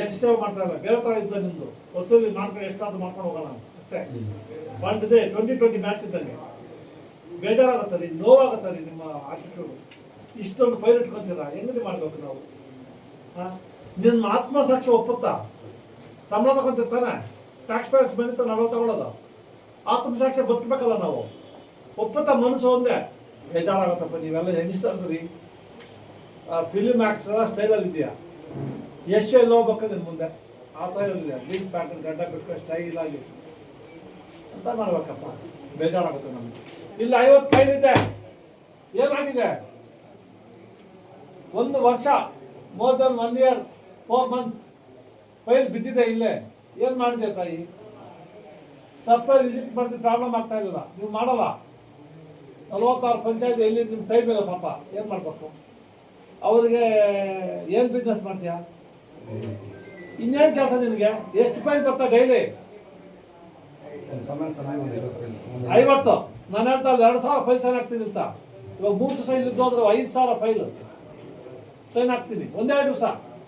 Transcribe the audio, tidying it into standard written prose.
ಎಷ್ಟು ಸೇವೆ ಮಾಡ್ತಾ ಇಲ್ಲ, ಬೇರೆ ಥರ ಇದ್ದ ನಿಮ್ಮದು ವಸೂಲಿ ಮಾಡ್ಕೊಂಡು ಎಷ್ಟಾದ್ರು ಮಾಡ್ಕೊಂಡು ಹೋಗೋಣ ಅಷ್ಟೇ. ಬಟ್ ಇದೆ 2020 ಮ್ಯಾಚ್ ಇದ್ದಂಗೆ ಬೇಜಾರಾಗತ್ತೆ ರೀ, ನೋವಾಗತ್ತೆ ರೀ ನಿಮ್ಮ ಆಟಿಟ್ಯೂಡು. ಇಷ್ಟೊಂದು ಫೈಲ್ ಇಟ್ಕೊತೀರಾ, ಹೆಂಗೆ ಮಾಡಬೇಕು ನಾವು? ಹಾಂ, ನಿಮ್ಮ ಆತ್ಮಸಾಕ್ಷಿ ಒಪ್ಪುತ್ತಾ? ಸಂಬಳ ತಗೊಂತಿರ್ತಾನೆ, ಟ್ಯಾಕ್ಸ್ ಪೇಯರ್ಸ್ ಬಂದಿತ್ತು ನಾವು ತಗೊಳ್ಳೋದು. ಆತ್ಮಸಾಕ್ಷಿ ಬದುಕಬೇಕಲ್ಲ ನಾವು, ಒಪ್ಪುತ್ತಾ ಮನಸ್ಸು ಒಂದೇ. ಬೇಜಾರಾಗತ್ತಪ್ಪ, ನೀವೆಲ್ಲ ಹೆಂಗಿಸ್ತಾ ಇರ್ತೀರಿ. ಫಿಲಿಮ್ ಆ್ಯಕ್ಟರ್ ಸ್ಟೈಲಲ್ಲಿ ಇದೆಯಾ, ಎಷ್ಟು ಎಲ್ಲಿ ಹೋಗ್ಬೇಕು ನಿನ್ನ ಮುಂದೆ ಆ ಥರ ಇದೆಯಾ, ಜೀನ್ಸ್ ಪ್ಯಾಂಟ್ ಗಡ್ಡ ಬಿಟ್ಕೊಂಡು ಸ್ಟೈಲ್ ಆಗಿ ಅಂತ ಮಾಡ್ಬೇಕಪ್ಪ. ಬೇಜಾರಾಗುತ್ತೆ ನಮಗೆ. ಇಲ್ಲಿ 50 ಫೈಲ್ ಇದೆ, ಏನಾಗಿದೆ? 1 ವರ್ಷ, more than 1 year 4 months file ಬಿದ್ದಿದೆ ಇಲ್ಲೇ. ಏನು ಮಾಡಿದೆ ತಾಯಿ? ಸಪ್ಲೈ ವಿಸಿಟ್ ಮಾಡಿದ್ರೆ ಪ್ರಾಬ್ಲಮ್ ಆಗ್ತಾ ಇಲ್ಲ, ನೀವು ಮಾಡಲ್ಲ. 46 ಪಂಚಾಯತ್ ಎಲ್ಲಿ ನಿಮ್ಮ ಟೈಮ್ ಇಲ್ಲ ಪಾಪ, ಏನು ಮಾಡಬೇಕು? ಅವ್ರಿಗೆ ಏನು ಬಿಸ್ನೆಸ್ ಮಾಡ್ತೀಯಾ? ಇನ್ನೇನು ಕೆಲಸ ನಿನಗೆ? ಎಷ್ಟು ಫೈಲ್ ಬರ್ತಾ ಡೈಲಿ? 50. ನಾನು ಹೇಳ್ತಾ 2,000 ಫೈಲ್ ಸೈನ್ ಹಾಕ್ತೀನಿ ಅಂತ. ಇವಾಗ 3 ದಿವಸ ಇಲ್ಲಿ ಹೋದ್ರೆ 5,000 ಫೈಲ್ ಸೈನ್ ಹಾಕ್ತೀನಿ ಒಂದೇ ದಿವಸ.